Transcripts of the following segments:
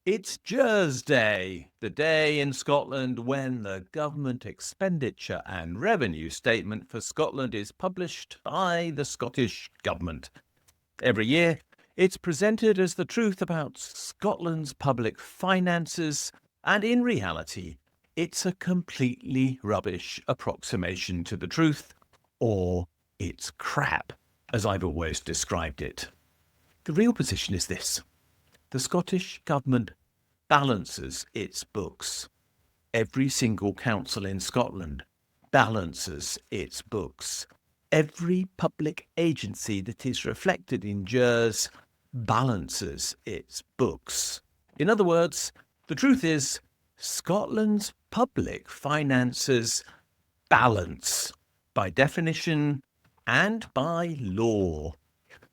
It's GERS Day, the day in Scotland when the government expenditure and revenue statement for Scotland is published by the Scottish Government. Every year, it's presented as the truth about Scotland's public finances, and in reality, it's a completely rubbish approximation to the truth, or it's crap, as I've always described it. The real position is this. The Scottish Government balances its books. Every single council in Scotland balances its books. Every public agency that is reflected in GERS balances its books. In other words, the truth is Scotland's public finances balance by definition and by law.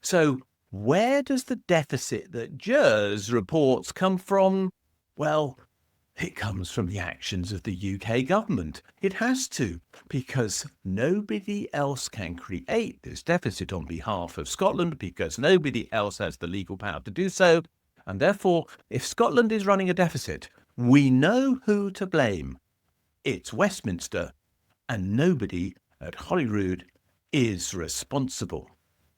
So where does the deficit that GERS reports come from? Well, it comes from the actions of the UK government. It has to, because nobody else can create this deficit on behalf of Scotland, because nobody else has the legal power to do so. And therefore, if Scotland is running a deficit, we know who to blame. It's Westminster, and nobody at Holyrood is responsible.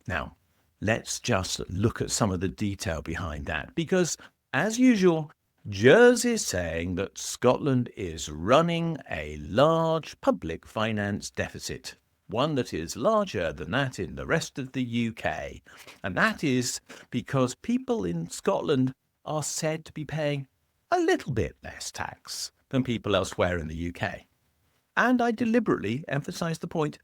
Now, let's just look at some of the detail behind that, because, as usual, GERS is saying that Scotland is running a large public finance deficit, one that is larger than that in the rest of the UK. And that is because people in Scotland are said to be paying a little bit less tax than people elsewhere in the UK. And I deliberately emphasise the point,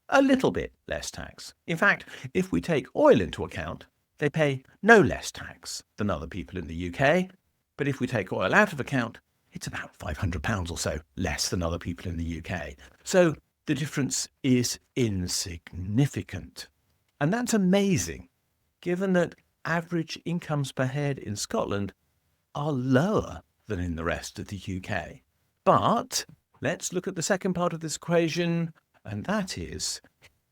a little bit less tax. In fact, if we take oil into account, they pay no less tax than other people in the UK. But if we take oil out of account, it's about £500 or so less than other people in the UK. So the difference is insignificant. And that's amazing, given that average incomes per head in Scotland are lower than in the rest of the UK. But let's look at the second part of this equation, and that is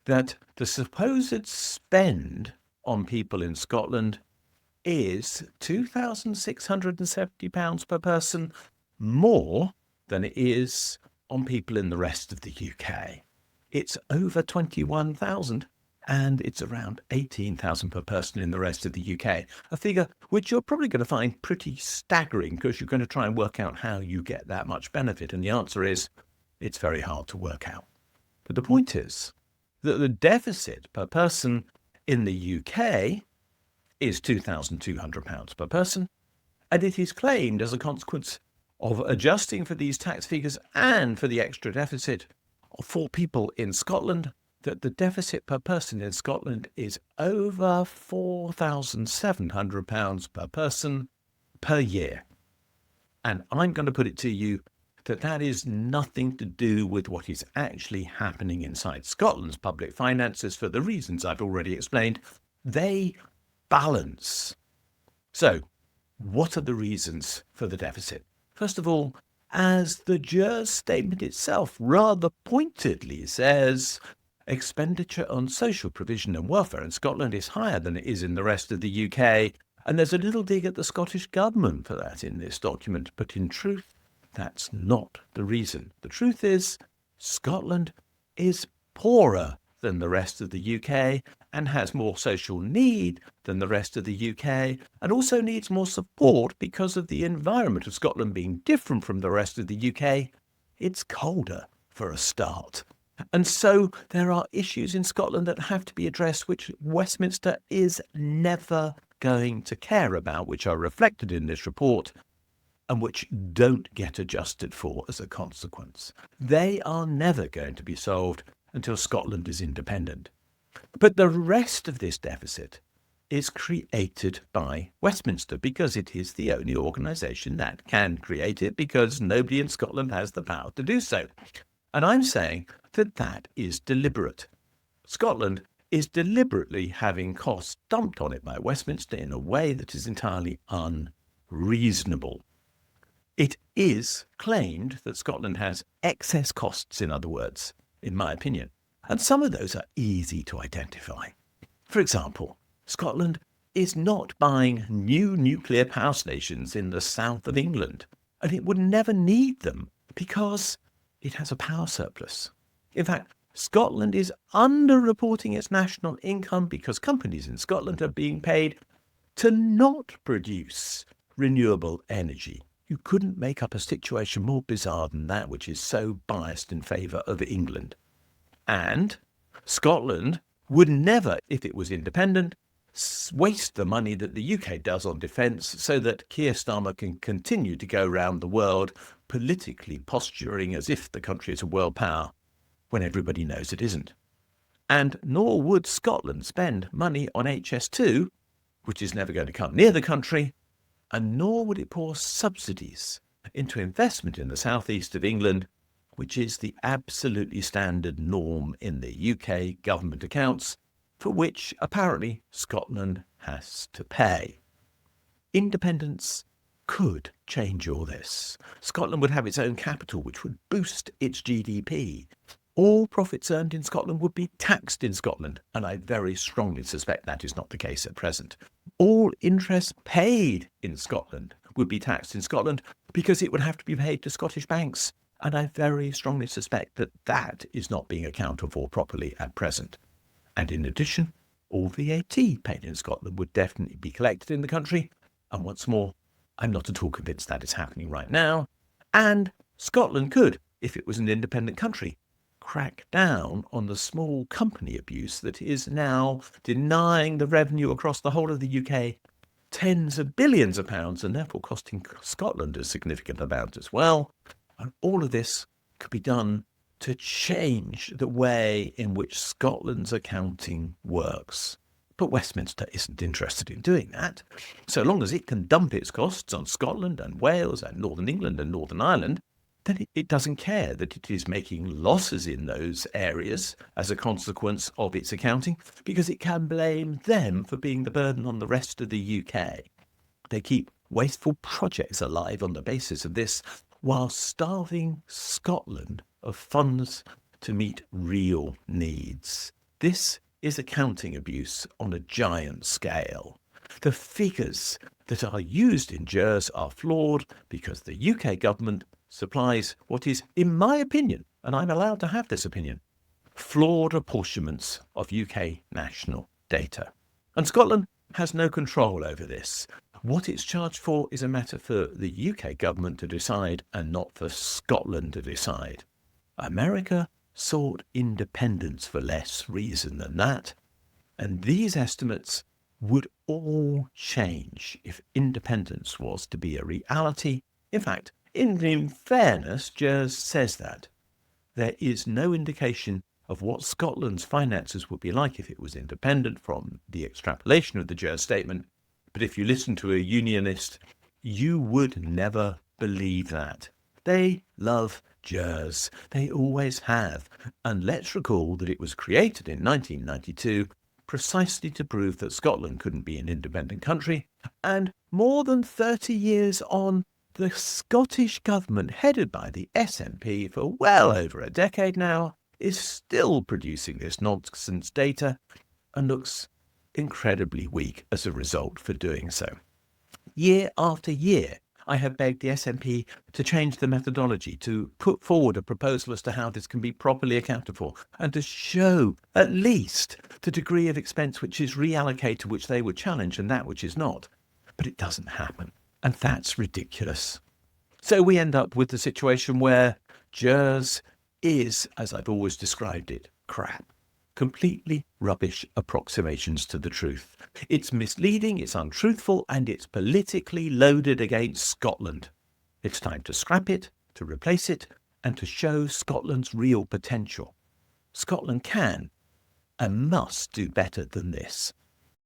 that the supposed spend on people in Scotland is £2,670 per person more than it is on people in the rest of the UK. It's over 21,000 and it's around 18,000 per person in the rest of the UK, a figure which you're probably going to find pretty staggering because you're going to try and work out how you get that much benefit. And the answer is, it's very hard to work out. But the point is that the deficit per person in the UK is £2,200 per person, and it is claimed as a consequence of adjusting for these tax figures and for the extra deficit for people in Scotland that the deficit per person in Scotland is over £4,700 per person per year. And I'm going to put it to you that that is nothing to do with what is actually happening inside Scotland's public finances for the reasons I've already explained. They balance. So, what are the reasons for the deficit? First of all, as the GERS statement itself rather pointedly says, expenditure on social provision and welfare in Scotland is higher than it is in the rest of the UK, and there's a little dig at the Scottish Government for that in this document, but in truth, that's not the reason. The truth is, Scotland is poorer than the rest of the UK and has more social need than the rest of the UK, and also needs more support because of the environment of Scotland being different from the rest of the UK. It's colder, for a start. And so there are issues in Scotland that have to be addressed which Westminster is never going to care about, which are reflected in this report, and which don't get adjusted for as a consequence. They are never going to be solved until Scotland is independent. But the rest of this deficit is created by Westminster because it is the only organisation that can create it, because nobody in Scotland has the power to do so. And I'm saying that that is deliberate. Scotland is deliberately having costs dumped on it by Westminster in a way that is entirely unreasonable. It is claimed that Scotland has excess costs, in other words, in my opinion, and some of those are easy to identify. For example, Scotland is not buying new nuclear power stations in the south of England, and it would never need them because it has a power surplus. In fact, Scotland is underreporting its national income because companies in Scotland are being paid to not produce renewable energy. You couldn't make up a situation more bizarre than that, which is so biased in favour of England. And Scotland would never, if it was independent, waste the money that the UK does on defence so that Keir Starmer can continue to go round the world politically posturing as if the country is a world power when everybody knows it isn't. And nor would Scotland spend money on HS2, which is never going to come near the country, and nor would it pour subsidies into investment in the southeast of England, which is the absolutely standard norm in the UK government accounts, for which apparently Scotland has to pay. Independence could change all this. Scotland would have its own capital, which would boost its GDP. All profits earned in Scotland would be taxed in Scotland, and I very strongly suspect that is not the case at present. All interest paid in Scotland would be taxed in Scotland because it would have to be paid to Scottish banks, and I very strongly suspect that that is not being accounted for properly at present. And in addition, all VAT paid in Scotland would definitely be collected in the country, and once more, I'm not at all convinced that is happening right now, and Scotland could, if it was an independent country, crack down on the small company abuse that is now denying the revenue across the whole of the UK tens of billions of pounds and therefore costing Scotland a significant amount as well. And all of this could be done to change the way in which Scotland's accounting works. But Westminster isn't interested in doing that. So long as it can dump its costs on Scotland and Wales and Northern England and Northern Ireland, then it doesn't care that it is making losses in those areas as a consequence of its accounting, because it can blame them for being the burden on the rest of the UK. They keep wasteful projects alive on the basis of this, while starving Scotland of funds to meet real needs. This is accounting abuse on a giant scale. The figures that are used in GERS are flawed because the UK government supplies what is, in my opinion, and I'm allowed to have this opinion, flawed apportionments of UK national data. And Scotland has no control over this. What it's charged for is a matter for the UK government to decide and not for Scotland to decide. America sought independence for less reason than that, and these estimates would all change if independence was to be a reality. In fact, in fairness, GERS says that. There is no indication of what Scotland's finances would be like if it was independent from the extrapolation of the GERS statement. But if you listen to a unionist, you would never believe that. They love GERS. They always have. And let's recall that it was created in 1992 precisely to prove that Scotland couldn't be an independent country. And more than 30 years on, the Scottish government, headed by the SNP for well over a decade now, is still producing this nonsense data and looks incredibly weak as a result for doing so. Year after year, I have begged the SNP to change the methodology, to put forward a proposal as to how this can be properly accounted for, and to show at least the degree of expense which is reallocated, which they would challenge, and that which is not. But it doesn't happen. And that's ridiculous. So we end up with the situation where GERS is, as I've always described it, crap. Completely rubbish approximations to the truth. It's misleading, it's untruthful, and it's politically loaded against Scotland. It's time to scrap it, to replace it, and to show Scotland's real potential. Scotland can and must do better than this.